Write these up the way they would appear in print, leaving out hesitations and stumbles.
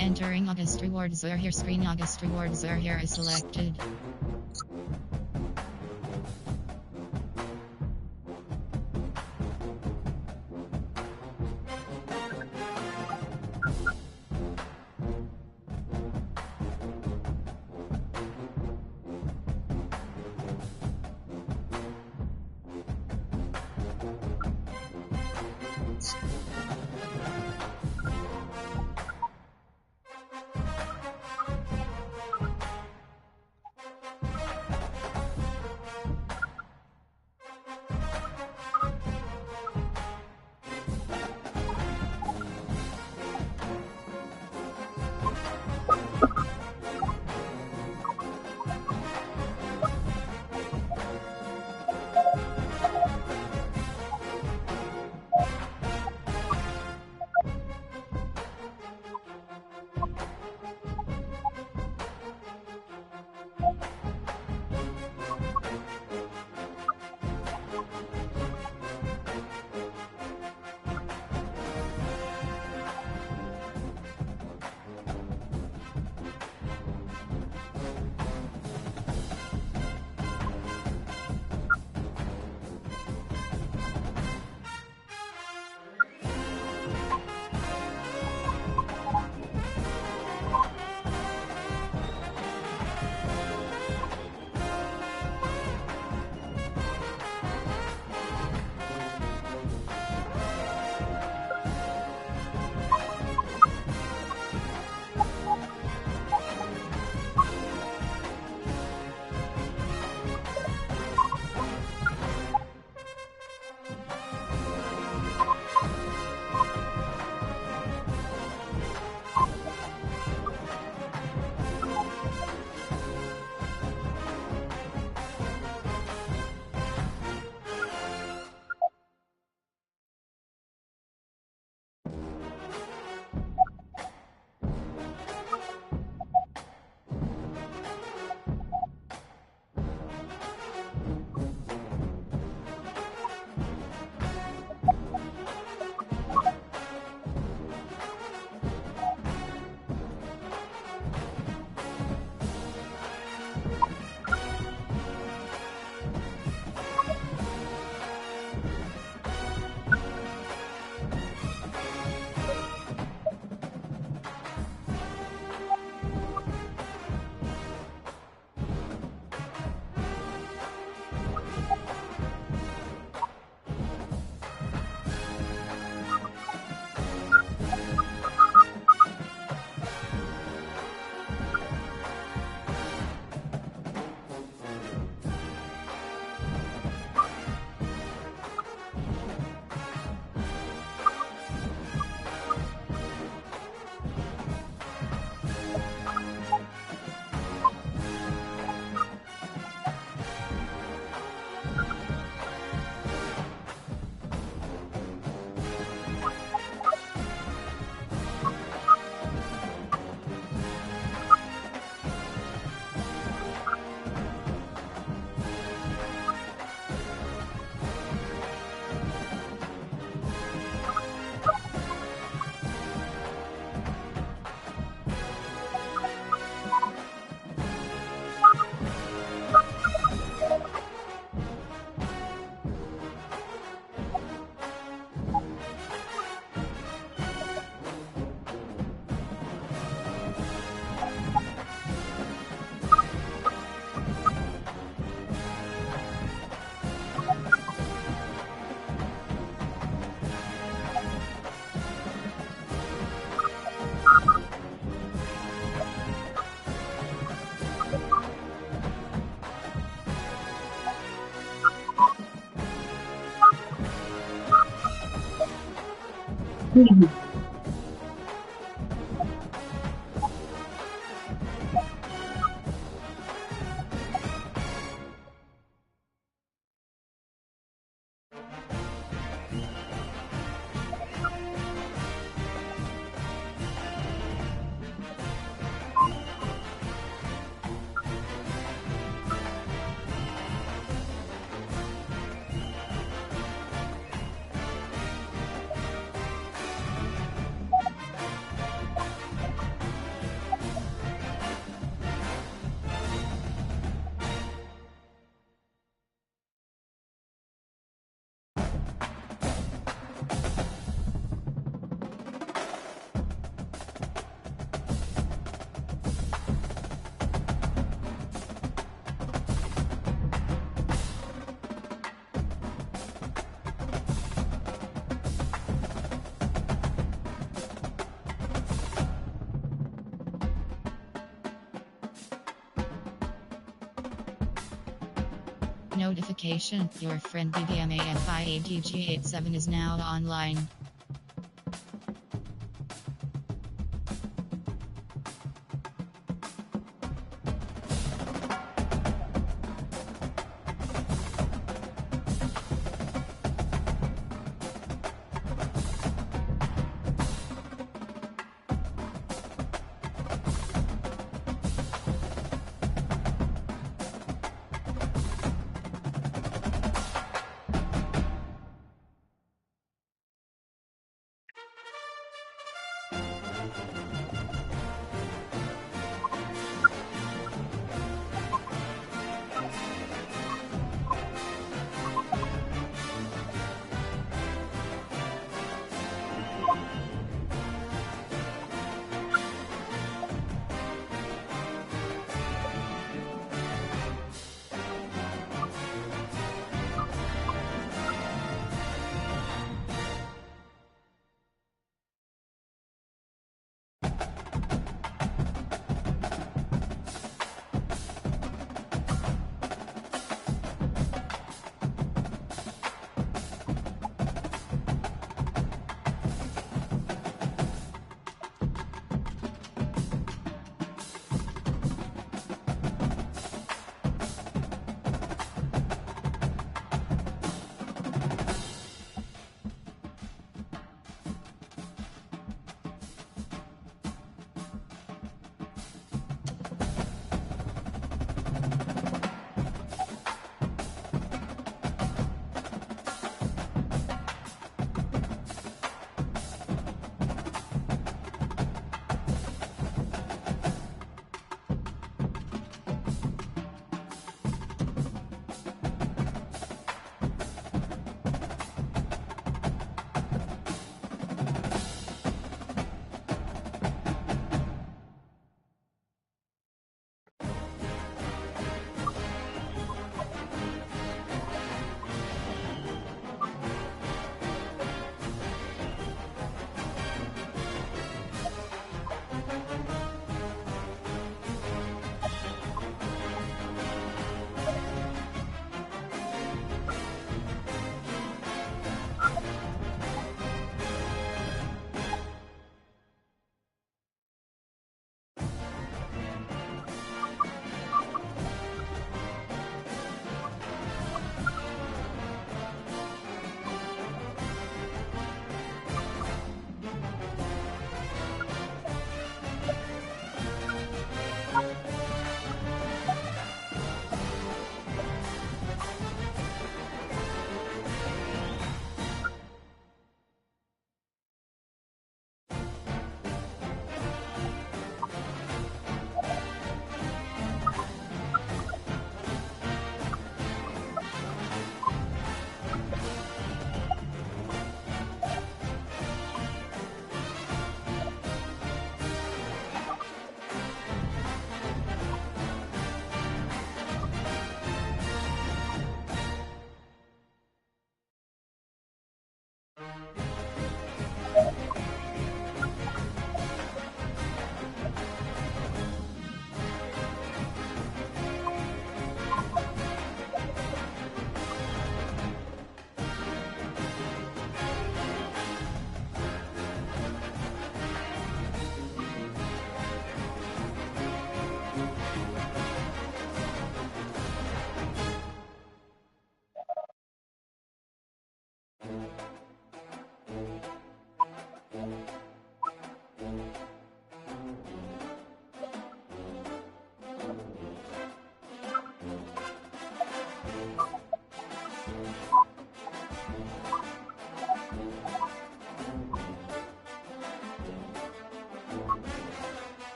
Entering August rewards are here. Screen August rewards are here is selected. notification. Your friend BBMAFIADG87 is now online.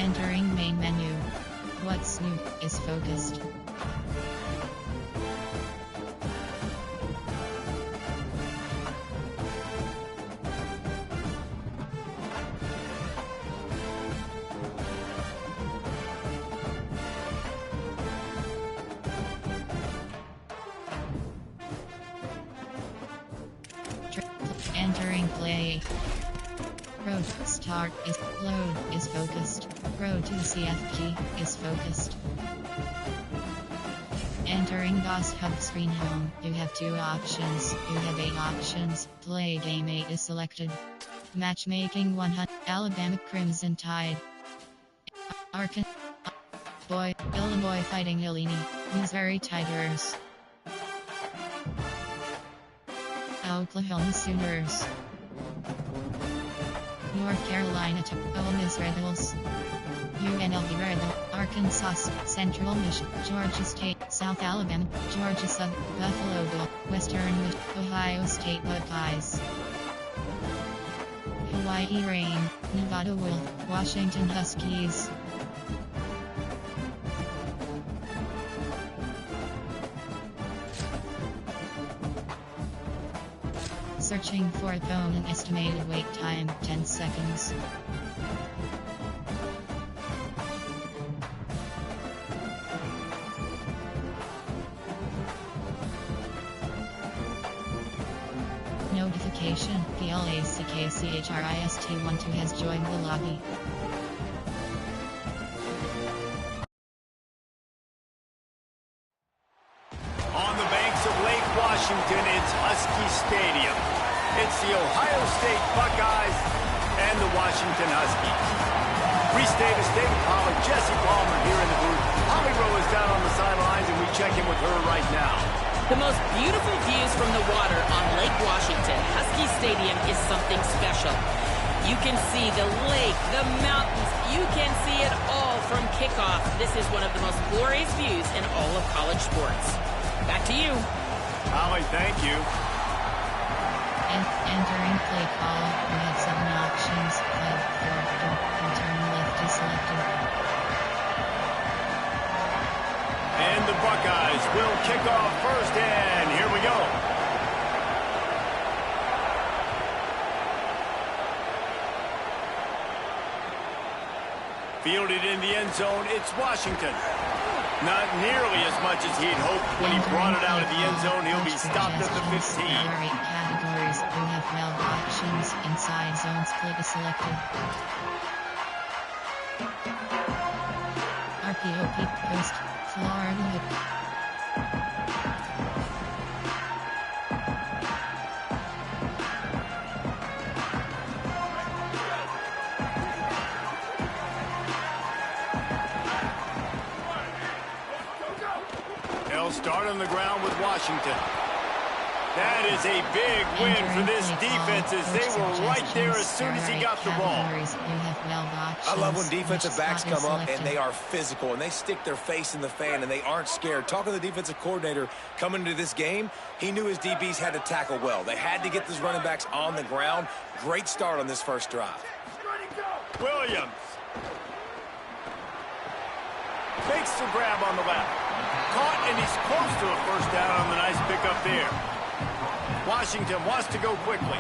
Entering main menu. What's new is focused. Entering play. Road start is load is focused. Road to CFG is focused. Entering boss hub screen home. You have 2 options. You have 8 options. Play game 8 is selected. Matchmaking 100. Alabama Crimson Tide. Arkansas Boy. Illinois fighting Illini. Missouri Tigers. Oklahoma Sooners. North Carolina Ole Miss Rebels. UNLV Rebels. Arkansas Central Michigan. Georgia State. South Alabama. Georgia Southern. Buffalo Bill. Western Michigan. Ohio State Buckeyes. Hawaii Rain. Nevada Wolf. Washington Huskies. Searching for opponent. Estimated wait time 10 seconds. Notification. PLACKCHRIST12 has joined the lobby. On the banks of Lake Washington, it's Husky Stadium. It's the Ohio State Buckeyes and the Washington Huskies. Reese Davis, David Pollack, Jesse Palmer here in the booth. Holly Rowe is down on the sidelines, and we check in with her right now. The most beautiful views from the water on Lake Washington. Husky Stadium is something special. You can see the lake, the mountains. You can see it all from kickoff. This is one of the most glorious views in all of college sports. Back to you. Holly, thank you. Entering play call, we have 7 options. 5, 4, 2, return left is selected. And the Buckeyes will kick off first, and here we go. Fielded in the end zone, it's Washington. Not nearly as much as he'd hoped when he brought it out of the end zone. He'll be stopped at the 15. There are 8 categories. You have 12 options. Inside zones, click is selected. RPOP, Coast, Florida. They'll start on the ground with Washington. That is a big win for this defense as they were right there as soon as he got the ball. I love when defensive backs come up and they are physical and they stick their face in the fan and they aren't scared. Talking to the defensive coordinator coming into this game, he knew his DBs had to tackle well. They had to get those running backs on the ground. Great start on this first drive. Williams makes the grab on the left. Caught, and he's close to a first down on the nice pickup there. Washington wants to go quickly.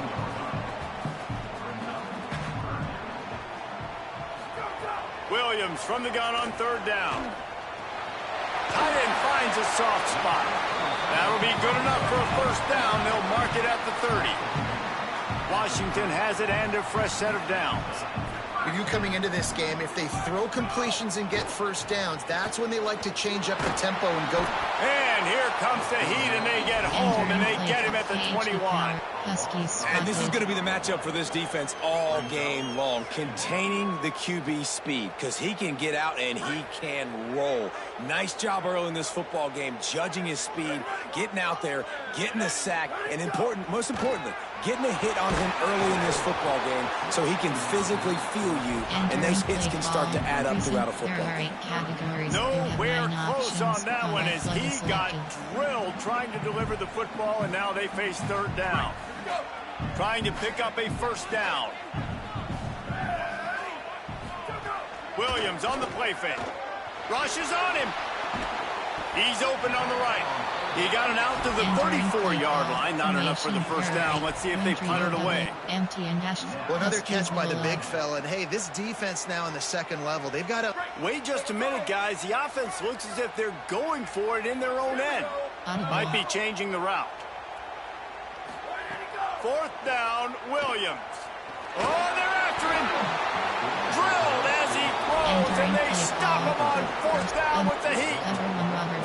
Williams from the gun on 3rd down. Tight end finds a soft spot. That'll be good enough for a first down. They'll mark it at the 30. Washington has it and a fresh set of downs. You coming into this game, if they throw completions and get first downs, that's when they like to change up the tempo and go. And here comes the heat, and they get home, and they get him at the 21. And this is going to be the matchup for this defense all game long, containing the QB speed, because he can get out and he can roll. Nice job early in this football game, judging his speed, getting out there, getting the sack, and most importantly, getting a hit on him early in this football game so he can physically feel you, and those hits can start to add up throughout a football game. Nowhere close on that one as he got drilled trying to deliver the football, and now they face 3rd down. Trying to pick up a first down. Williams on the play fake. Rushes on him. He's open on the right. He got it out to the 34-yard line. Not enough for the first down. Let's see if they punt it away. Well, another catch by the big fella. And, hey, this defense now in the second level, they've got to... Wait just a minute, guys. The offense looks as if they're going for it in their own end. Might be changing the route. Fourth down, Williams. Oh, they're after him. Drilled as he throws, and they stop him on fourth down with the heat.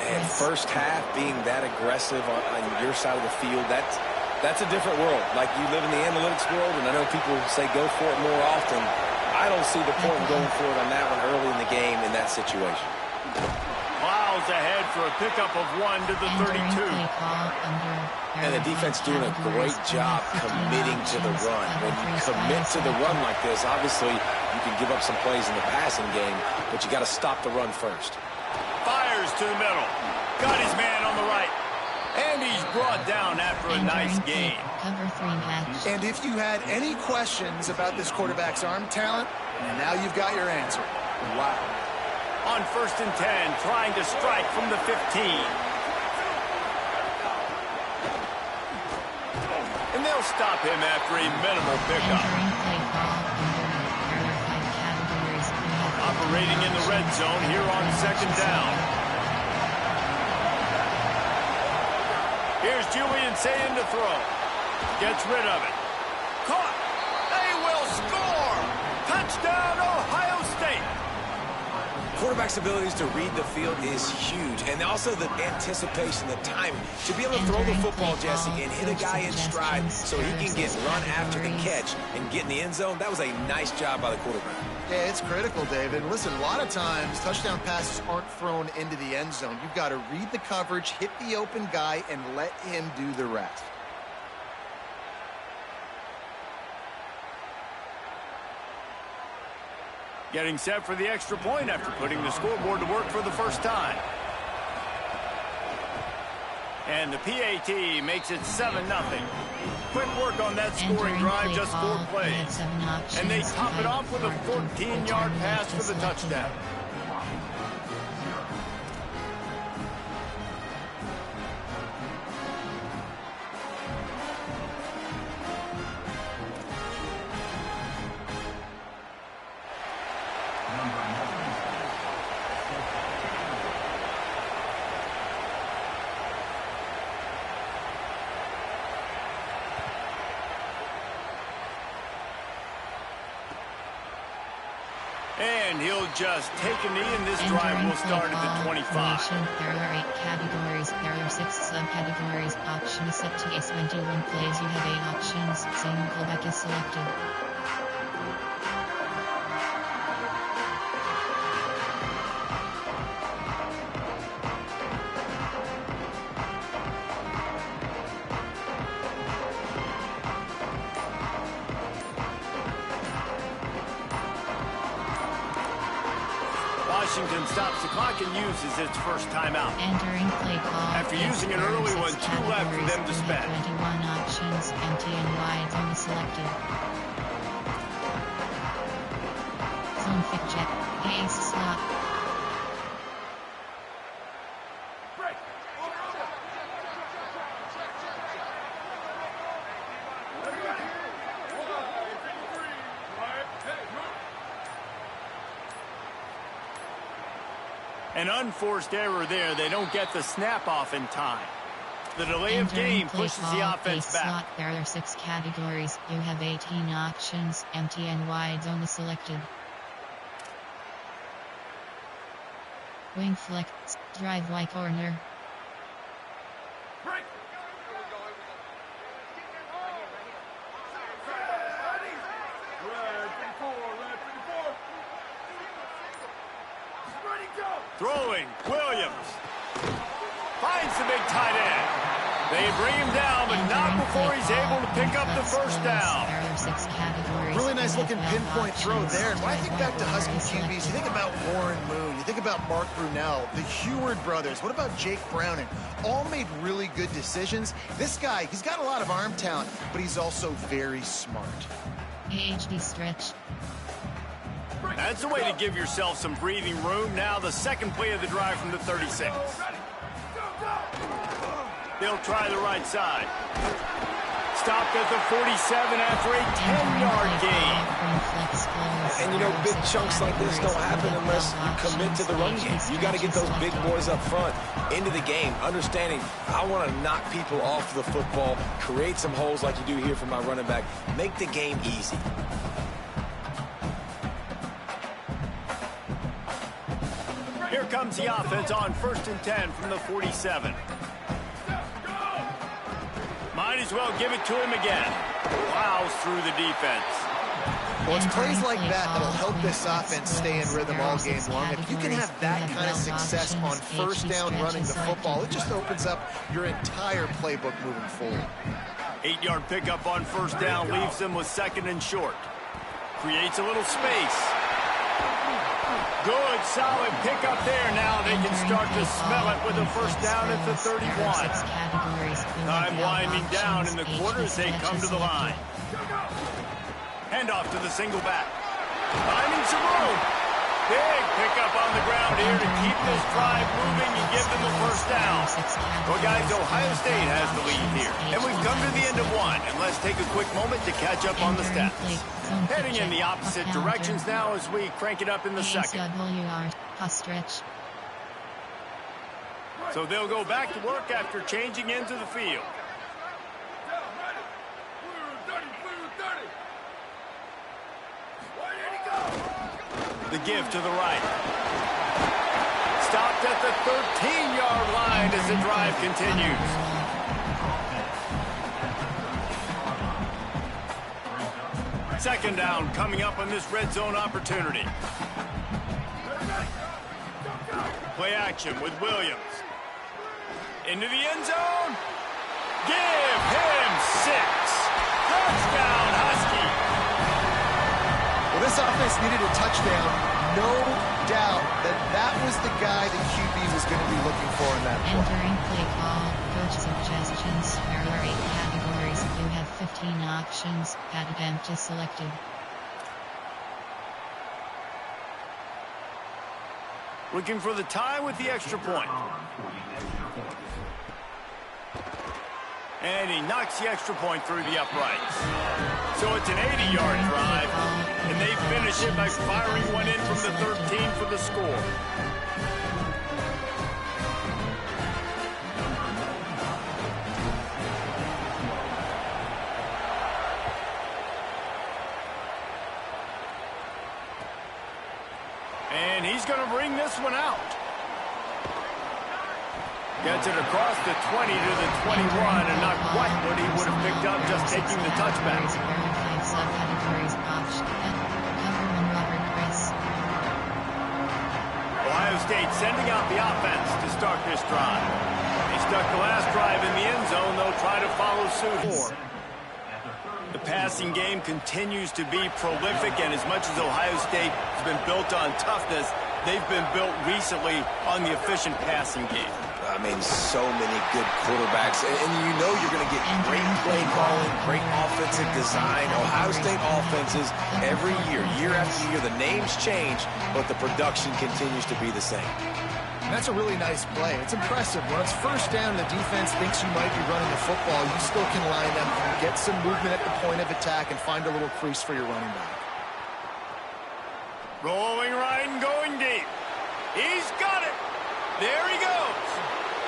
Man, first half being that aggressive on your side of the field, that's a different world. Like, you live in the analytics world, and I know people say go for it more often. I don't see the point in going for it on that one early in the game in that situation. Miles ahead for a pickup of 1 to the 32. And the defense doing a great job committing to the run. When you commit to the run like this, obviously you can give up some plays in the passing game, but you got to stop the run first. Fires to the middle. Got his man on the right. And he's brought down after a nice gain. And if you had any questions about this quarterback's arm talent, now you've got your answer. Wow. On 1st and 10, trying to strike from the 15. And they'll stop him after a minimal pickup. Operating in the red zone here on 2nd down. Here's Julian Sayin to throw. Gets rid of it. Caught. They will score. Touchdown, Ohio State. Quarterback's abilities to read the field is huge, and also the anticipation, the timing. To be able to throw the football, Jesse, and hit a guy in stride so he can get run after the catch and get in the end zone, that was a nice job by the quarterback. Yeah, it's critical, David. Listen, a lot of times touchdown passes aren't thrown into the end zone. You've got to read the coverage, hit the open guy, and let him do the rest. Getting set for the extra point after putting the scoreboard to work for the first time. And the PAT makes it 7-0. Quick work on that scoring drive, just 4 plays. And they top it off with a 14-yard pass for the touchdown. And he'll just take a knee, and this drive will start at the 25. There are 8 categories. There are 6 subcategories. Option is set to 21 plays. You have 8 options. Single back is selected. Washington stops the clock and uses its first timeout. Entering play call. After using an early one, 2 left for them to spend. 21 options, empty and wide zone selected. Zone fit jet, ace slot. An unforced error there. They don't get the snap off in time. The delay of game pushes the offense back. Slot. There are 6 categories. You have 18 options. Empty and wide zone is selected. Wing flick. Drive Y corner. Throwing, Williams. Finds the big tight end. They bring him down, but not before he's able to pick up the first down. Really nice looking pinpoint throw there. And when I think back to Husky QBs, you think about Warren Moon, you think about Mark Brunell, the Heward brothers, what about Jake Browning? All made really good decisions. This guy, he's got a lot of arm talent, but he's also very smart. AHD stretch. That's the way to give yourself some breathing room. Now the second play of the drive from the 36. They'll try the right side. Stopped at the 47 after a 10-yard gain. And you know, big chunks like this don't happen unless you commit to the run game. You got to get those big boys up front into the game, understanding I want to knock people off the football, create some holes like you do here for my running back, make the game easy. Here comes the offense on 1st and 10 from the 47. Might as well give it to him again. Plows through the defense. Well, it's plays like that that'll help this offense stay in rhythm all game long. If you can have that kind of success on first down running the football, it just opens up your entire playbook moving forward. 8-yard pickup on first down leaves them with 2nd and short. Creates a little space. Good, solid pickup there. Now they can start to smell it with a first down at the 31. Time winding down in the quarter as they come to the line. Handoff to the single back. Finding some room. Big pickup on the ground here to keep this drive moving and give them a first down. Well, guys, Ohio State has the lead here. And we've come to the end of one. And let's take a quick moment to catch up on the stats. Heading in the opposite directions now as we crank it up in the second. So they'll go back to work after changing into the field. The give to the right. Stopped at the 13-yard line as the drive continues. Second down coming up on this red zone opportunity. Play action with Williams. Into the end zone. Give him 6. Touchdown, Husky. Well, this offense needed a touchdown. No doubt that was the guy the QB was going to be looking for in that play. Entering play call, coach suggestions. There are 8 categories. You have 15 options. Add empty selected. Looking for the tie with the extra point. And he knocks the extra point through the uprights. So it's an 80-yard drive, and they finish it by firing one in from the 13 for the score. And he's going to bring this one out. Gets it across the 20 to the 21, and not quite what he would have picked up just taking the touchback. Ohio State sending out the offense to start this drive. They stuck the last drive in the end zone. They'll try to follow suit. The passing game continues to be prolific, and as much as Ohio State has been built on toughness, they've been built recently on the efficient passing game. I mean, so many good quarterbacks, and you know you're going to get great play calling, great offensive design. Ohio State offenses every year after year, the names change, but the production continues to be the same. That's a really nice play. It's impressive. When it's first down, the defense thinks you might be running the football. You still can line up, get some movement at the point of attack, and find a little crease for your running back. Rolling right and going deep. He's got it. There he goes.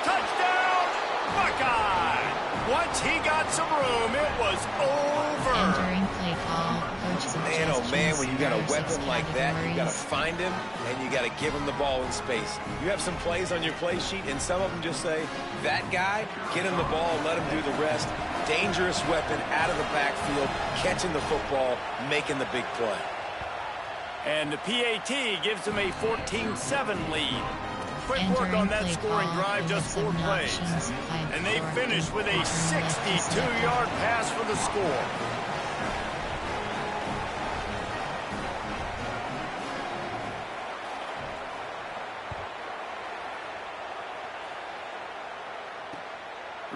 Touchdown, Buckeye. Once he got some room, it was over. Entering play call, coach Man, oh man, when you got a weapon like that, you got to find him, and you got to give him the ball in space. You have some plays on your play sheet, and some of them just say, that guy, get him the ball, let him do the rest. Dangerous weapon out of the backfield, catching the football, making the big play. And the PAT gives them a 14-7 lead. Quick work on that scoring drive, just 4 plays. And they finish with a 62-yard pass for the score.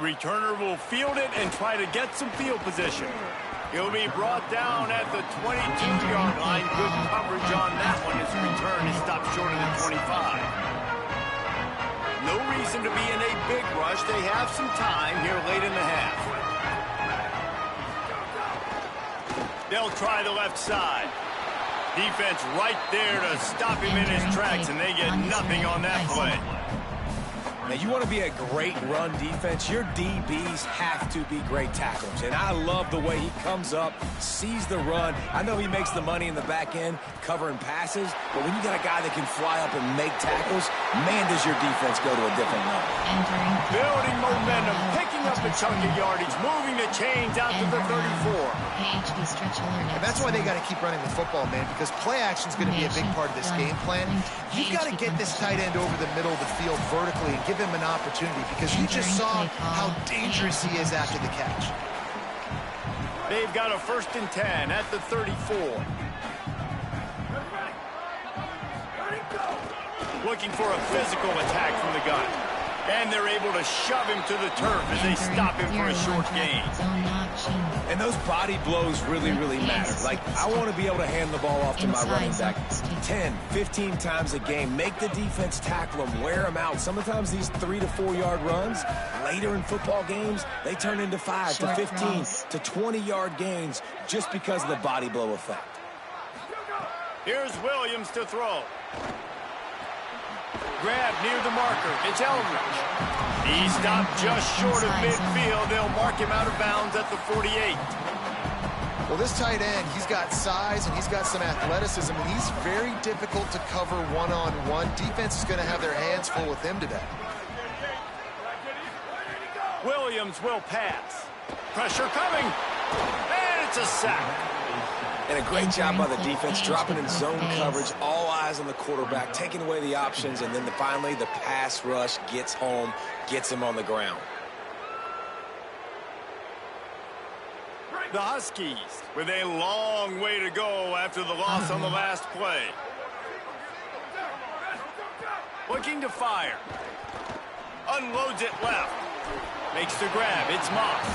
The returner will field it and try to get some field position. He'll be brought down at the 22-yard line. Good coverage on that one. His return is stopped short of the 25. No reason to be in a big rush. They have some time here late in the half. They'll try the left side. Defense right there to stop him in his tracks, and they get nothing on that play. Now, you want to be a great run defense, your DBs have to be great tacklers. And I love the way he comes up, sees the run. I know he makes the money in the back end covering passes, but when you got a guy that can fly up and make tackles, man, does your defense go to a different level. Building momentum, picking up the chunk of yardage, moving the chains out to the 34. And that's why they got to keep running the football, man, because play action is going to be a big part of this game plan. You've got to get this tight end over the middle of the field vertically and give him an opportunity, because you just saw how dangerous he is after the catch. They've got a 1st and 10 at the 34. Looking for a physical attack from the gun. And they're able to shove him to the turf as they stop him for a short gain. And those body blows really, really matter. Like, I want to be able to hand the ball off to my running back 10, 15 times a game. Make the defense tackle them, wear them out. Sometimes these 3 to 4 yard runs, later in football games, they turn into 5 to 15 to 20 yard gains just because of the body blow effect. Here's Williams to throw. Grab near the marker. It's Eldridge. He stopped just short of midfield. They'll mark him out of bounds at the 48. Well, this tight end, he's got size and he's got some athleticism, and he's very difficult to cover one-on-one. Defense is going to have their hands full with him today. Williams will pass. Pressure coming. And it's a sack. And a great job by the defense, dropping in zone coverage, all eyes on the quarterback, taking away the options, and then finally the pass rush gets home, gets him on the ground. The Huskies with a long way to go after the loss on the last play. Looking to fire. Unloads it left. Makes the grab. It's Moss.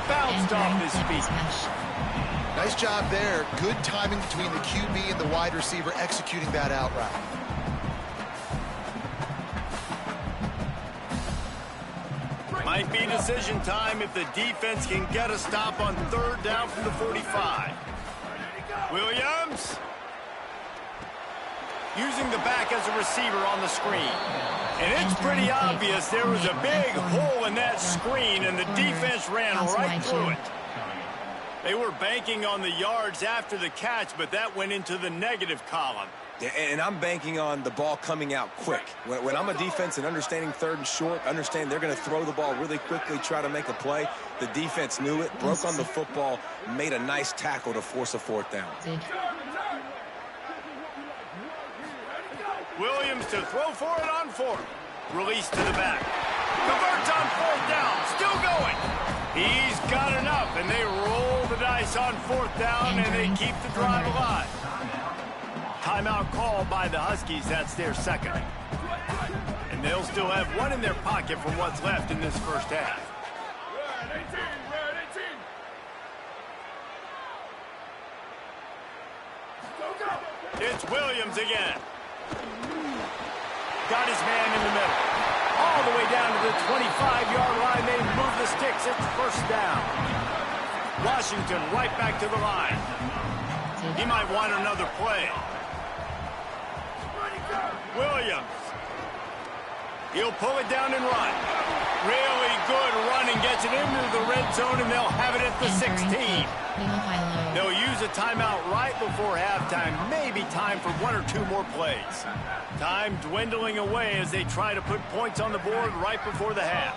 Bounced off his feet. Nice job there. Good timing between the QB and the wide receiver executing that out route. Might be decision time if the defense can get a stop on 3rd down from the 45. Williams using the back as a receiver on the screen. And it's pretty obvious there was a big hole in that screen, and the defense ran right through it. They were banking on the yards after the catch, but that went into the negative column. Yeah, and I'm banking on the ball coming out quick. When I'm a defense and understanding 3rd and short, understand they're going to throw the ball really quickly, try to make a play. The defense knew it, broke on the football, made a nice tackle to force a 4th down. Williams to throw for it on 4th. Release to the back. Converts on 4th down. Still going. He's got enough, and they roll the dice on 4th down, and they keep the drive alive. Timeout called by the Huskies. That's their 2nd. And they'll still have one in their pocket from what's left in this first half. It's Williams again. Got his man in the middle. All the way down to the 25-yard line. They move the sticks. It's 1st down. Washington right back to the line. He might want another play. Williams. He'll pull it down and run. Really good running. Gets it into the red zone, and they'll have it at the 16. They'll use a timeout right before halftime. Maybe time for 1 or 2 more plays. Time dwindling away as they try to put points on the board right before the half.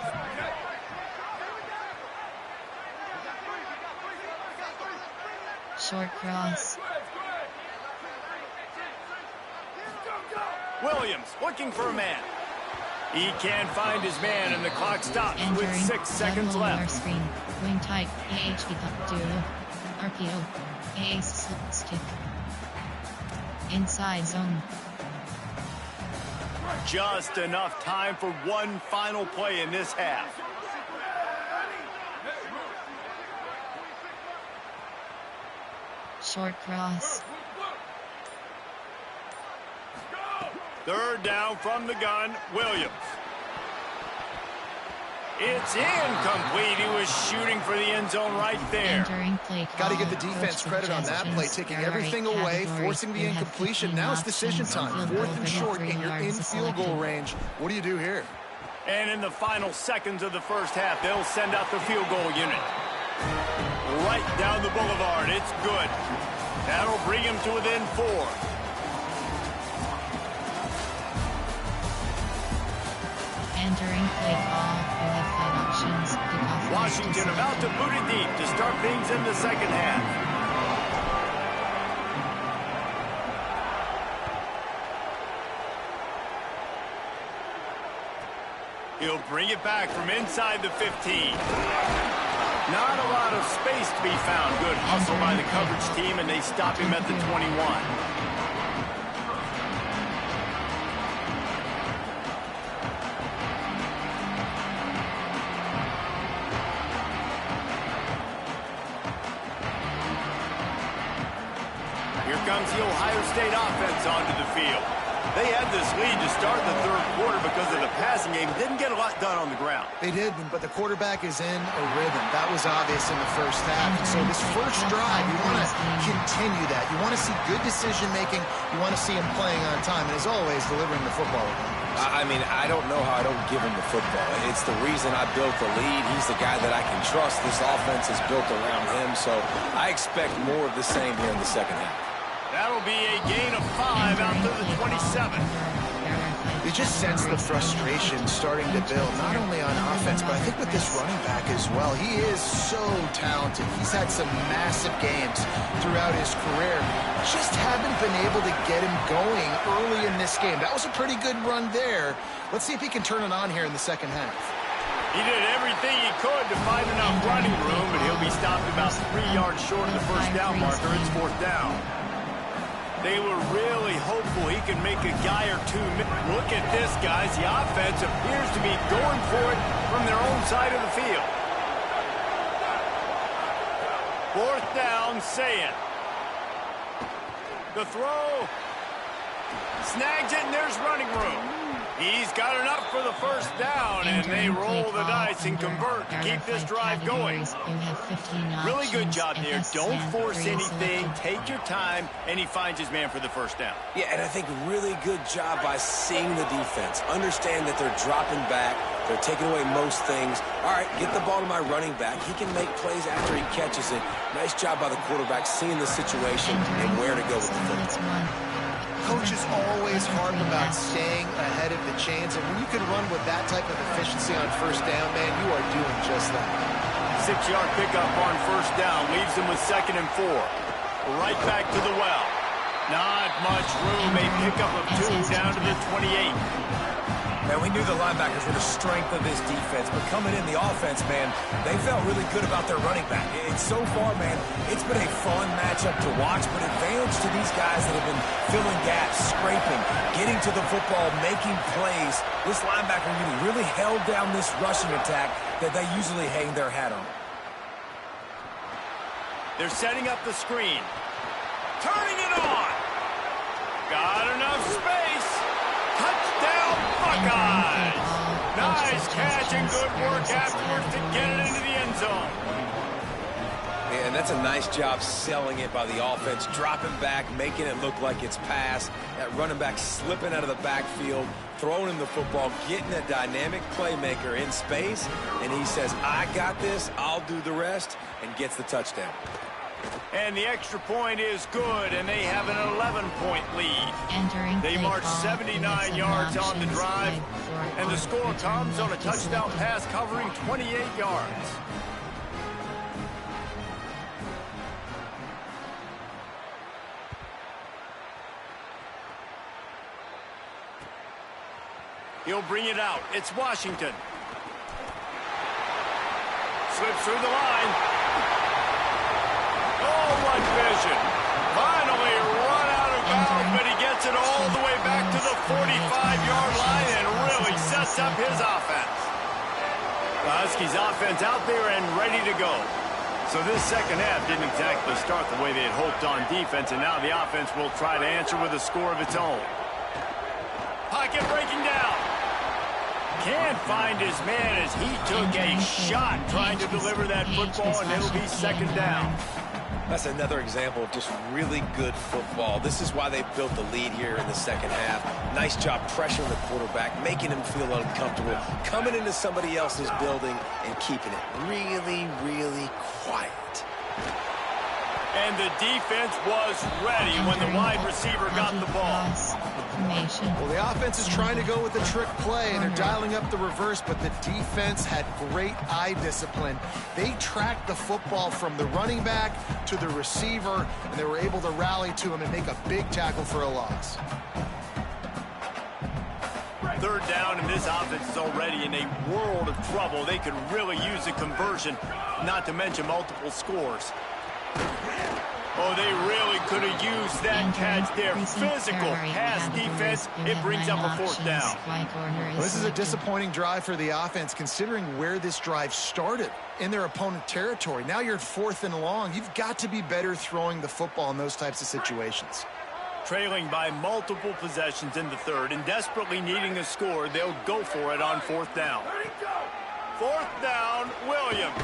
Short cross. Williams looking for a man. He can't find his man, and the clock stops with 6 seconds left. Screen. Wing tight. AHP duo. RPO. Ace stick. Inside zone. Just enough time for one final play in this half. short cross. Third down from the gun, Williams. It's incomplete. He was shooting for the end zone right there. Got to give the defense credit on that play, taking everything away, forcing the incompletion. Now it's decision time. 4th and short, and you're in field goal range. What do you do here? And in the final seconds of the first half, they'll send out the field goal unit. Right down the boulevard. It's good. That'll bring him to within 4. Entering play call, you have 5 options. Washington about to boot it deep to start things in the second half. He'll bring it back from inside the 15. Not a lot of space to be found. Good hustle by the coverage team, and they stop him at the 21. Comes the Ohio State offense onto the field. They had this lead to start the third quarter because of the passing game. Didn't get a lot done on the ground. They did, but the quarterback is in a rhythm. That was obvious in the first half. And so this first drive, you want to continue that. You want to see good decision-making. You want to see him playing on time. And as always, delivering the football. I mean, I don't know how I don't give him the football. It's the reason I built the lead. He's the guy that I can trust. This offense is built around him. So I expect more of the same here in the second half. That'll be a gain of 5 out to the 27. You just sense the frustration starting to build, not only on offense, but I think with this running back as well. He is so talented. He's had some massive games throughout his career. Just haven't been able to get him going early in this game. That was a pretty good run there. Let's see if he can turn it on here in the second half. He did everything he could to find enough running room, but he'll be stopped about 3 yards short of the first down marker. It's 4th down. They were really hopeful he could make a guy or two. Look at this, guys. The offense appears to be going for it from their own side of the field. 4th down, Sayan. The throw. Snags it, and there's running room. He's got enough for the first down, and they roll the dice and convert to keep this drive going. Really good job there. Don't force anything. Take your time, and he finds his man for the first down. Yeah, and I think really good job by seeing the defense. Understand that they're dropping back. They're taking away most things. All right, get the ball to my running back. He can make plays after he catches it. Nice job by the quarterback seeing the situation and where to go with the football. Coaches always harp about staying ahead of the chains, and when you can run with that type of efficiency on first down, man, you are doing just that. 6-yard pickup on first down leaves him with 2nd and 4. Right back to the well. Not much room. A pickup of 2 down to the 28. Man, we knew the linebackers were the strength of this defense, but coming in the offense, man, they felt really good about their running back. And so far, man, it's been a fun matchup to watch, but advantage to these guys that have been filling gaps, scraping, getting to the football, making plays. This linebacker unit really held down this rushing attack that they usually hang their hat on. They're setting up the screen. Turning it on. Got enough space. Touchdown, Buckeyes! Nice catch and good work afterwards to get it into the end zone. Yeah, and that's a nice job selling it by the offense, dropping back, making it look like it's pass. That running back slipping out of the backfield, throwing him the football, getting a dynamic playmaker in space, and he says, I got this, I'll do the rest, and gets the touchdown. And the extra point is good, and they have an 11-point lead. They march 79 yards on the drive, and the score comes on a touchdown pass covering 28 yards. He'll bring it out. It's Washington. Slips through the line. Oh, what vision. Finally run out of bounds, but he gets it all the way back to the 45-yard line and really sets up his offense. The Huskies offense out there and ready to go. So this second half didn't exactly start the way they had hoped on defense, and now the offense will try to answer with a score of its own. Pocket breaking down. Can't find his man as he took a shot trying to deliver that football, and it'll be second down. That's another example of just really good football. This is why they built the lead here in the second half. Nice job pressuring the quarterback, making him feel uncomfortable, coming into somebody else's building and keeping it really, really quiet. And the defense was ready when the wide receiver got the ball. Well, the offense is trying to go with the trick play, and they're dialing up the reverse, but the defense had great eye discipline. They tracked the football from the running back to the receiver, and they were able to rally to him and make a big tackle for a loss. Third down, and this offense is already in a world of trouble. They could really use a conversion, not to mention multiple scores. Oh, they really could have used that catch there. Physical pass defense. It brings up a fourth down. Well, this is a disappointing drive for the offense, considering where this drive started in their opponent territory. Now you're 4th and long. You've got to be better throwing the football in those types of situations. Trailing by multiple possessions in the third and desperately needing a score, they'll go for it on 4th down. 4th down, Williams.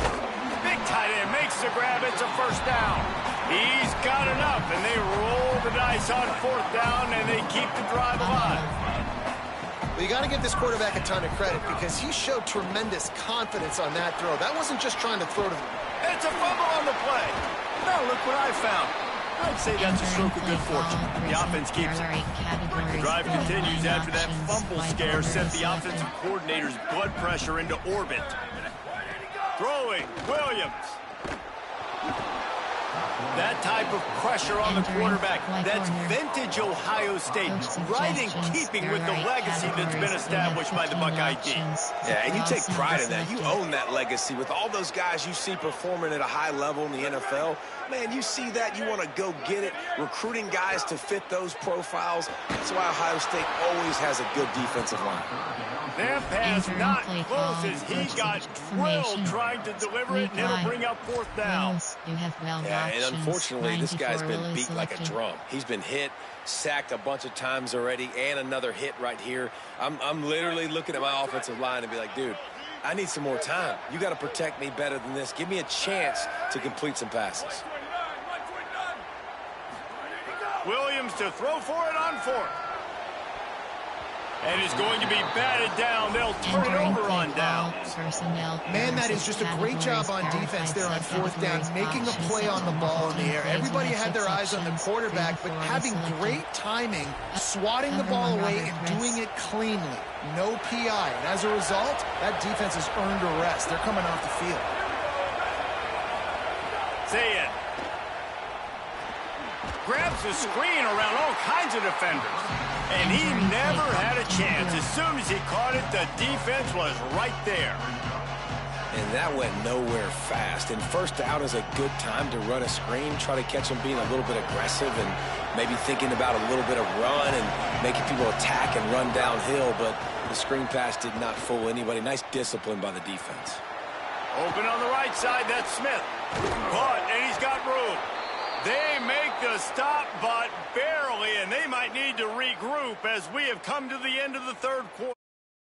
Big tight end makes the grab. It's a first down. He's got enough, and they roll the dice on 4th down, and they keep the drive alive. Well, you got to give this quarterback a ton of credit because he showed tremendous confidence on that throw. That wasn't just trying to throw to... It's a fumble on the play. Now look what I found. I'd say that's a stroke of good fortune. The offense keeps it. The drive continues after that fumble scare sent the offensive coordinator's blood pressure into orbit. Throwing, Williams. That type of pressure on the quarterback, that's vintage Ohio State, right in keeping with the legacy that's been established by the Buckeye team. Yeah, and you take pride in that. You own that legacy with all those guys you see performing at a high level in the NFL. Man, you see that, you want to go get it, recruiting guys to fit those profiles. That's why Ohio State always has a good defensive line. That pass not close as he got drilled trying to deliver it, and it'll bring up 4th down. Yeah, and unfortunately, this guy's been beat like a drum. He's been hit, sacked a bunch of times already, and another hit right here. I'm literally looking at my offensive line and be like, dude, I need some more time. You got to protect me better than this. Give me a chance to complete some passes. Williams to throw for it on 4th. And is going to be batted down. They'll turn it over on down. Man, that is just a great job on defense there on 4th down, making a play on the ball in the air. Everybody had their eyes on the quarterback, but having great timing, swatting the ball away and doing it cleanly. No PI. And as a result, that defense has earned a rest. They're coming off the field. Say it. Grabs the screen around all kinds of defenders. And he never had a chance. As soon as he caught it, the defense was right there. And that went nowhere fast. And 1st down is a good time to run a screen, try to catch him being a little bit aggressive and maybe thinking about a little bit of run and making people attack and run downhill. But the screen pass did not fool anybody. Nice discipline by the defense. Open on the right side, that's Smith. Caught, and he's got room. They make the stop, but barely, and they might need to regroup as we have come to the end of the third quarter.